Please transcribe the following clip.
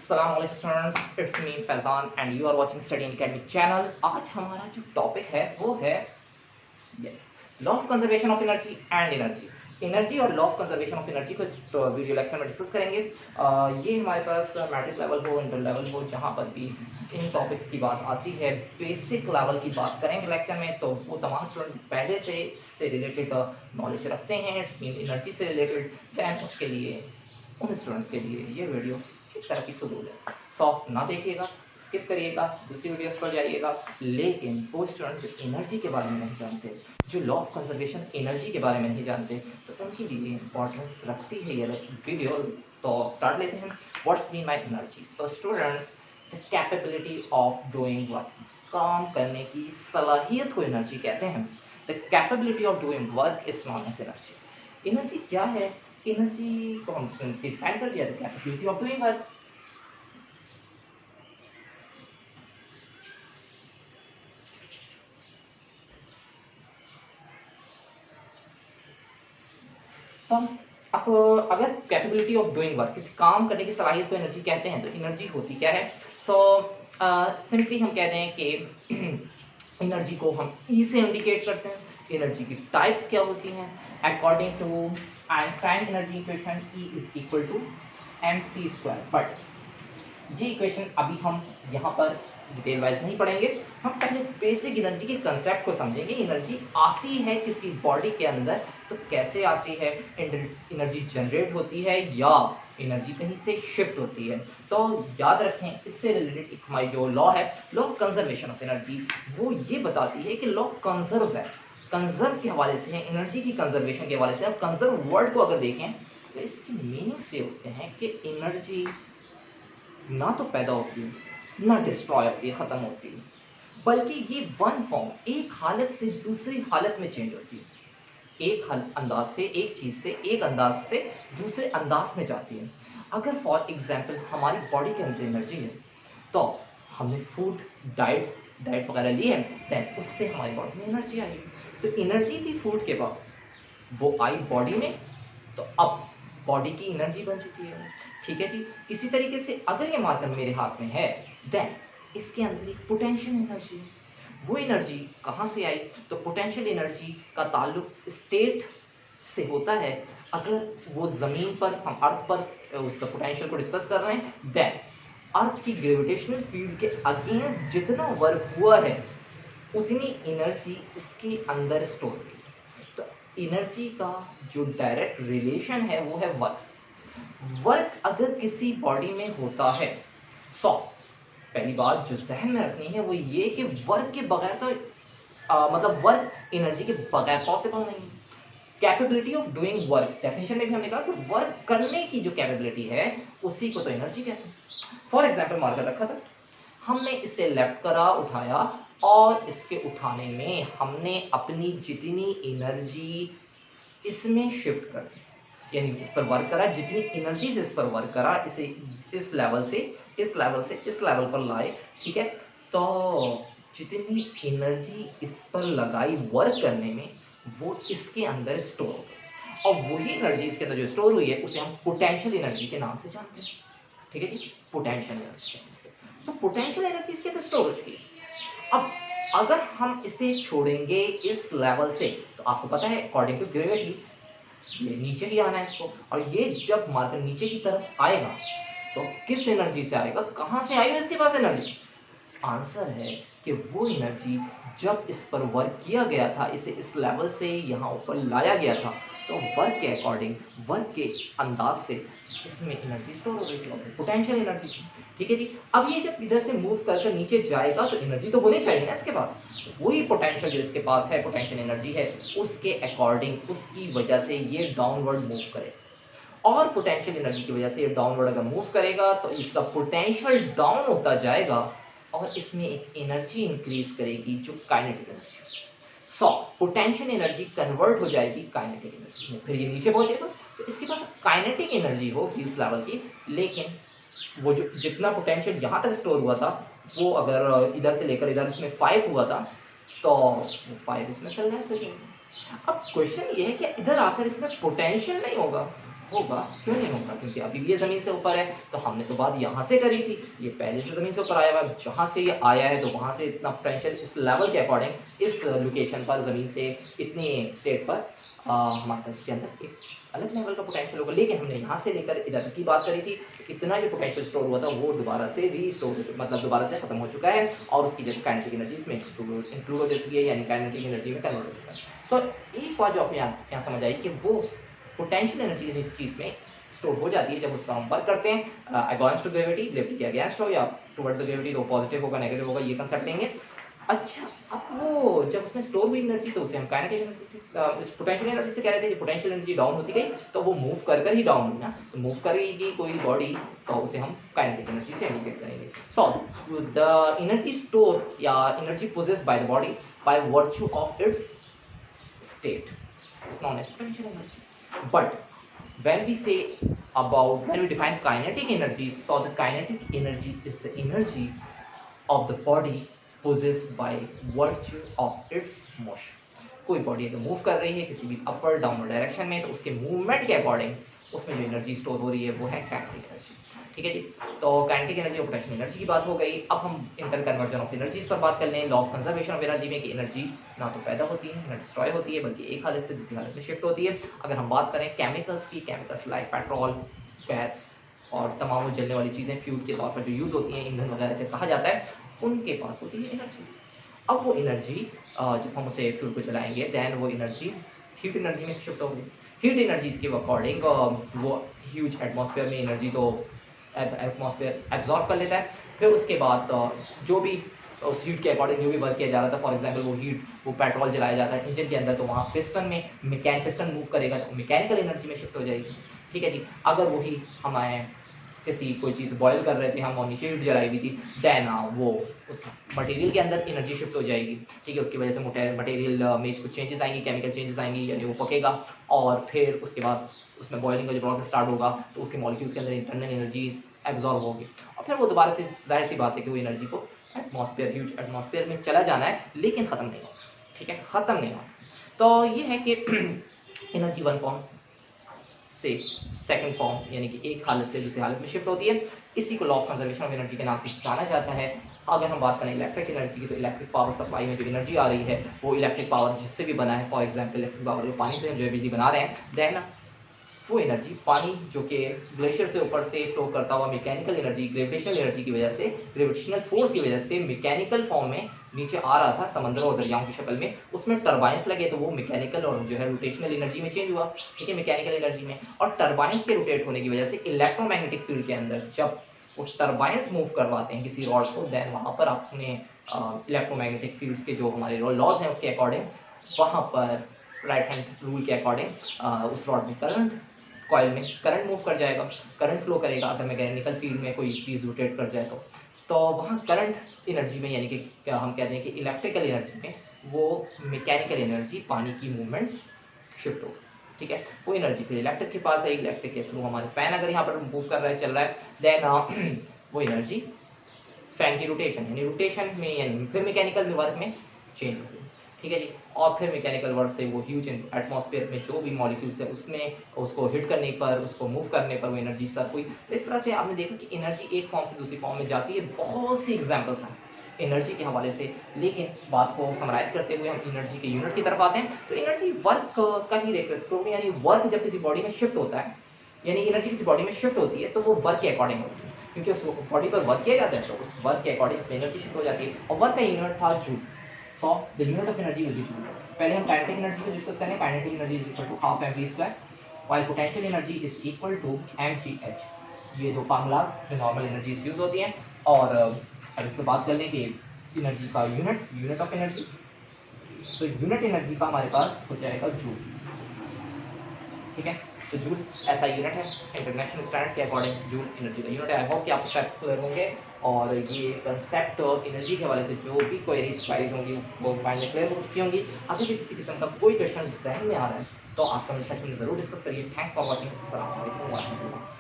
अस्सलामुअलैकुम students, it's me Faizan and you are watching study academy channel. आज हमारा जो टॉपिक है वो है law of conservation of energy and energy और law of conservation of energy को इस वीडियो लेक्चर में डिस्कस करेंगे। ये हमारे पास मैट्रिक लेवल हो, इंटर लेवल हो, जहाँ पर भी इन टॉपिक्स की बात आती है, बेसिक लेवल की बात करेंगे लेक्चर में, तो वो तमाम स्टूडेंट पहले से इससे रिलेटेड नॉलेज रखते हैं, इट्स मीन एनर्जी से रिलेटेड, दैन उसके लिए उन स्टूडेंट्स के लिए ये वीडियो एक तरह की फजूल है। सॉफ्ट ना देखिएगा, स्किप करिएगा, दूसरी वीडियोस पर जाइएगा। लेकिन वो स्टूडेंट जो एनर्जी के बारे में नहीं जानते, जो लॉ ऑफ कंजर्वेशन एनर्जी के बारे में नहीं जानते, तो उनके लिए इंपॉर्टेंस रखती है ये वीडियो। तो स्टार्ट लेते हैं। What's mean by energy? तो students, the capability of doing work, काम करने की सलाहियत को एनर्जी कहते हैं। The capability of doing work is known as energy. Energy क्या है? एनर्जी को हम डिफाइन कर दिया था, कैपेबिलिटी ऑफ डूइंग वर्क। अब अगर कैपेबिलिटी ऑफ डूइंग वर्क, किसी काम करने की सलाहियत को एनर्जी कहते हैं, तो एनर्जी होती क्या है? सिंपली हम कहते हैं कि एनर्जी को हम ई से इंडिकेट करते हैं। एनर्जी की टाइप्स क्या होती हैं? According to Einstein energy equation, E is equal to mc²। But ये इक्वेशन अभी हम यहाँ पर डिटेल वाइज नहीं पढ़ेंगे। हम पहले बेसिक एनर्जी के कंसेप्ट को समझेंगे। एनर्जी आती है किसी बॉडी के अंदर तो कैसे आती है? एनर्जी जनरेट होती है या एनर्जी कहीं से शिफ्ट होती है? तो याद रखें, इससे रिलेटेड हमारी जो लॉ है, law of conservation of energy, वो ये बताती है कि लॉ कंजर्व है। कंजर्व के हवाले से है, एनर्जी की कंजर्वेशन के हवाले से। अब कंजर्व वर्ड को अगर देखें तो इसके मीनिंग्स ये होते हैं कि एनर्जी ना तो पैदा होती है, ना डिस्ट्रॉय होती है, ख़त्म होती है, बल्कि ये वन फॉर्म, एक हालत से दूसरी हालत में चेंज होती है। एक अंदाज से, एक चीज़ से एक अंदाज से दूसरे अंदाज में जाती है। अगर फॉर एग्जांपल हमारी बॉडी के अंदर एनर्जी है, तो हमने फूड डाइट वगैरह ली है, दैन उससे हमारी बॉडी में एनर्जी आई। तो एनर्जी थी फूड के पास, वो आई बॉडी में, तो अब बॉडी की एनर्जी बन चुकी है। ठीक है जी। इसी तरीके से अगर ये मार्कर मेरे हाथ में है, देन इसके अंदर एक पोटेंशियल एनर्जी है। वो एनर्जी कहाँ से आई? तो पोटेंशियल एनर्जी का ताल्लुक स्टेट से होता है। अगर वो ज़मीन पर, हम अर्थ पर उसका पोटेंशियल को डिस्कस कर रहे हैं, देन अर्थ की ग्रेविटेशनल फील्ड के अगेंस्ट जितना वर्क हुआ है, उतनी एनर्जी इसके अंदर स्टोर हुई। तो एनर्जी का जो डायरेक्ट रिलेशन है वो है वर्क अगर किसी बॉडी में होता है। पहली बात जो जहन में रखनी है वो ये कि वर्क के बगैर तो मतलब वर्क एनर्जी के बगैर पॉसिबल नहीं। Capability of doing work, definition में भी हमने कहा कि वर्क करने की जो कैपेबिलिटी है उसी को तो एनर्जी कहते हैं। फॉर एग्जाम्पल मार्कर रखा था, हमने इसे लेफ्ट करा, उठाया, और इसके उठाने में हमने अपनी जितनी एनर्जी इसमें शिफ्ट कर दी, यानी इस पर वर्क करा, जितनी एनर्जी से इस पर वर्क करा, इसे इस लेवल से इस लेवल पर लाए। ठीक है, तो जितनी एनर्जी इस पर लगाई वर्क करने में, वो इसके अंदर स्टोर हो गई, और वही एनर्जी इसके अंदर जो स्टोर हुई है उसे हम पोटेंशियल एनर्जी के नाम से जानते हैं। ठीक है जी, पोटेंशियल एनर्जी। तो पोटेंशियल एनर्जी इसके अंदर स्टोर हो चुकी है। अब अगर हम इसे छोड़ेंगे इस लेवल से, तो आपको पता है अकॉर्डिंग टू ग्रेविटी ये नीचे ही आना है इसको, और ये जब मार्कर नीचे की तरफ आएगा तो किस एनर्जी से आएगा? कहाँ से आई है इसके पास एनर्जी? आंसर है कि वो एनर्जी जब इस पर वर्क किया गया था, इसे इस लेवल से यहाँ ऊपर लाया गया था, तो वर्क के अकॉर्डिंग, वर्क के अंदाज से इसमें एनर्जी स्टोर हो गई थी, पोटेंशियल एनर्जी। ठीक है जी। अब ये जब इधर से मूव कर नीचे जाएगा तो एनर्जी तो होनी चाहिए ना इसके पास, वही पोटेंशियल जो इसके पास है, पोटेंशियल एनर्जी है, उसके अकॉर्डिंग, उसकी वजह से ये डाउनवर्ड मूव करे, और पोटेंशियल एनर्जी की वजह से ये डाउनवर्ड अगर मूव करेगा तो इसका पोटेंशियल डाउन होता जाएगा, और इसमें एक एनर्जी इंक्रीज करेगी जो kinetic energy. Potential energy convert हो जाएगी काइनेटिक एनर्जी में, फिर ये नीचे पहुंचेगा तो इसके पास काइनेटिक एनर्जी होगी उस लेवल की, लेकिन वो जो जितना पोटेंशियल यहाँ तक स्टोर हुआ था, वो अगर इधर से लेकर इधर इसमें 5 हुआ था, तो 5 इसमें से लेस हो जाएगा। अब क्वेश्चन ये है कि इधर आकर इसमें पोटेंशियल नहीं होगा, क्यों नहीं होगा? क्योंकि अभी भी ये ज़मीन से ऊपर है, तो हमने तो बात यहाँ से करी थी, ये पहले से ज़मीन से ऊपर आया हुआ है, जहाँ से ये आया है तो वहाँ से इतना पोटेंशियल इस लेवल के अकॉर्डिंग इस लोकेशन पर ज़मीन से इतनी स्टेट पर हमारे पास इसके अंदर एक अलग लेवल का पोटेंशियल होगा। लेकिन हमने यहाँ से लेकर इधर की बात करी थी, इतना जो पोटेंशियल स्टोर हुआ था वो दोबारा से रीस्टोर हो चुका, मतलब दोबारा से खत्म हो चुका है और उसकी जगह काइनेटिक एनर्जी इसमें इंक्लूड हो चुकी है, यानी काइनेटिक एनर्जी में कन्वर्ट हो चुका है। सो एक बात जो आपको यहाँ समझ आई कि वो पोटेंशियल एनर्जी जिस चीज़ में स्टोर हो जाती है जब उसका हम वर्क करते हैं अगेंस्ट ग्रेविटी, ग्रेविटी के अगेंस्ट हो या टुवर्ड्स द ग्रेविटी, तो पॉजिटिव होगा नेगेटिव होगा, ये कंसेप्ट लेंगे। अच्छा, अब वो जब उसमें स्टोर हुई एनर्जी तो उसे हम काइनेटिक एनर्जी से इस पोटेंशियल एनर्जी से कह रहे थे, पोटेंशियल एनर्जी डाउन होती गई तो वो मूव कर ही डाउन हुई ना, तो मूव करेगी कोई बॉडी तो उसे हम काइनेटिक एनर्जी से इंडिकेट करेंगे। सो द एनर्जी स्टोर या energy possessed by the body by virtue of its state is known as potential energy. But when we define kinetic energy, so the kinetic energy is the energy of the body possessed by virtue of its motion. कोई body अगर move कर रही है किसी भी अपर downward direction में तो उसके मूवमेंट के अकॉर्डिंग उसमें जो एनर्जी स्टोर हो रही है वो है काइनेटिक एनर्जी। ठीक है जी, तो काइनेटिक एनर्जी और पोटेंशियल एनर्जी की बात हो गई। अब हम इंटर कन्वर्जन ऑफ एनर्जीज पर बात कर लें। Law of conservation of energy में कि एनर्जी ना तो पैदा होती है ना डिस्ट्रॉय होती है, बल्कि एक हालत से दूसरी हालत में शिफ्ट होती है। अगर हम बात करें केमिकल्स की, केमिकल्स लाइक पेट्रोल, गैस और तमाम जलने वाली चीज़ें फ्यूल के तौर पर जो यूज़ होती हैं, ईंधन वगैरह से कहा जाता है, उनके पास होती है एनर्जी। अब वो एनर्जी जब हम उसे फ्यूल को चलाएंगे देन वो एनर्जी हीट एनर्जी में शिफ्ट होगी। हीट एनर्जीज के अकॉर्डिंग वो ह्यूज एटमॉस्फेयर में एनर्जी तो एटमॉस्फेयर एब्जॉर्व कर लेता है। फिर उसके बाद जो भी उस हीट के अकॉर्डिंग जो भी वर्क किया जा रहा था, फॉर एग्जांपल वो पेट्रोल जलाया जाता है इंजन के अंदर, तो वहाँ पिस्टन में पिस्टन मूव करेगा तो मैकेनिकल एनर्जी में शिफ्ट हो जाएगी। ठीक है जी, अगर वही हमारे किसी कोई चीज़ बॉयल कर रहे थे हम और नीचे हीट जलाई हुई थी देन वो उस मटेरियल के अंदर एनर्जी शिफ्ट हो जाएगी। ठीक है, उसकी वजह से मटेरियल में कुछ चेंजेस आएंगी, केमिकल चेंजेस आएंगी, यानी वो पकेगा और फिर उसके बाद उसमें बॉइलिंग का जो प्रोसेस स्टार्ट होगा तो उसके मॉलिक्यूल्स के अंदर इंटरनल एनर्जी एब्जॉर्ब होगी और फिर वो दोबारा से जाहिर सी बात है कि वो एनर्जी को एटमॉस्फेयर ह्यूज एटमॉस्फेयर में चला जाना है, लेकिन ख़त्म नहीं होगा। ठीक है, ख़त्म नहीं होगा। तो ये है कि एनर्जी वन फॉर्म से सेकंड फॉर्म यानी कि एक हालत से दूसरी हालत में शिफ्ट होती है। इसी को law of conservation of energy के नाम से जाना जाता है। अगर हम बात करें इलेक्ट्रिक एनर्जी की तो इलेक्ट्रिक पावर सप्लाई में जो एनर्जी आ रही है वो इलेक्ट्रिक पावर जिससे भी बना है, फॉर एग्जांपल इलेक्ट्रिक पावर जो पानी से हम जो बिजली बना रहे हैं, देन वो एनर्जी पानी जो कि ग्लेशियर से ऊपर से फ्लो करता हुआ मैकेनिकल एनर्जी ग्रेविटेशनल एनर्जी की वजह से, ग्रेविटेशनल फोर्स की वजह से मैकेनिकल फॉर्म में नीचे आ रहा था समंदरों और दरियाओं की शक्ल में, उसमें टर्बाइंस लगे तो वो मैकेनिकल और जो है रोटेशनल एनर्जी में चेंज हुआ। ठीक है, मैकेनिकल एनर्जी में, और टर्बाइंस के रोटेट होने की वजह से इलेक्ट्रोमैग्नेटिक फील्ड के अंदर जब वो टर्बाइंस मूव करवाते हैं किसी रॉड को, देन वहाँ पर अपने इलेक्ट्रोमैग्नेटिक फील्ड्स के जो हमारे लॉज हैं उसके अकॉर्डिंग वहाँ पर राइट हैंड रूल के अकॉर्डिंग उस रॉड में करंट, कॉइल में करंट मूव कर जाएगा, करंट फ्लो करेगा। अगर मैकेनिकल फील्ड में कोई चीज़ रोटेट कर जाए तो वहाँ करंट एनर्जी में यानी कि क्या हम कहते हैं कि इलेक्ट्रिकल एनर्जी में वो मैकेनिकल एनर्जी पानी की मूवमेंट शिफ्ट होगी। ठीक है, वो एनर्जी फिर इलेक्ट्रिक के पास है, इलेक्ट्रिक के थ्रू हमारे फैन अगर यहाँ पर मूव कर रहा है, चल रहा है, देन वो एनर्जी फैन की रोटेशन यानी रोटेशन में यानी फिर मैकेनिकल में वर्क में चेंज होगी। ठीक है जी, और फिर मैकेनिकल वर्क से वो ह्यूज एटमॉस्फेयर में जो भी मॉलिक्यूल्स है उसमें उसको हिट करने पर, उसको मूव करने पर वो एनर्जी सर्व हुई। तो इस तरह से आपने देखा कि एनर्जी एक फॉर्म से दूसरी फॉर्म में जाती है। बहुत सी एग्जांपल्स हैं एनर्जी के हवाले से, लेकिन बात को समराइज करते हुए हम एनर्जी के यूनिट की तरफ आते हैं। तो एनर्जी वर्क का ही रेफरेंस करोगे, यानी वर्क जब किसी बॉडी में शिफ्ट होता है, यानी एनर्जी किसी बॉडी में शिफ्ट होती है तो वो वर्क के अकॉर्डिंग होती है, क्योंकि उस बॉडी पर वर्क किया जाता है तो उस वर्क के अकॉर्डिंग इसमें एनर्जी शिफ्ट हो जाती है। और वर्क का यूनिट था joule. So the unit of energy will be joule. पहले हम काइनेटिक एनर्जी को डिस्कस करें। Kinetic energy is equal to half mv², while potential energy is equal to mgh। ये दो फार्मूलाज जो नॉर्मल एनर्जी यूज होती हैं। और अब इसको बात कर लें कि एनर्जी का यूनिट ऑफ एनर्जी, तो यूनिट एनर्जी का हमारे पास हो जाएगा जूल। ठीक है, तो जूल ऐसा यूनिट है इंटरनेशनल स्टैंडर्ड के अकॉर्डिंग जूल एनर्जी का यूनिट है। आई होप कि आपको स्टेप्स क्लियर होंगे और ये कंसेप्ट एनर्जी के हवाले से जो भी क्वेरीज होंगी वो माइंड में क्लियर हो चुकी होंगी। अगर भी किसी किस्म का कोई क्वेश्चन जहन में आ रहा है तो आप कमेंट सेक्शन में ज़रूर डिस्कस करिए। Thanks for watching. अस्सलाम वालेकुम व रहमतुल्लाह।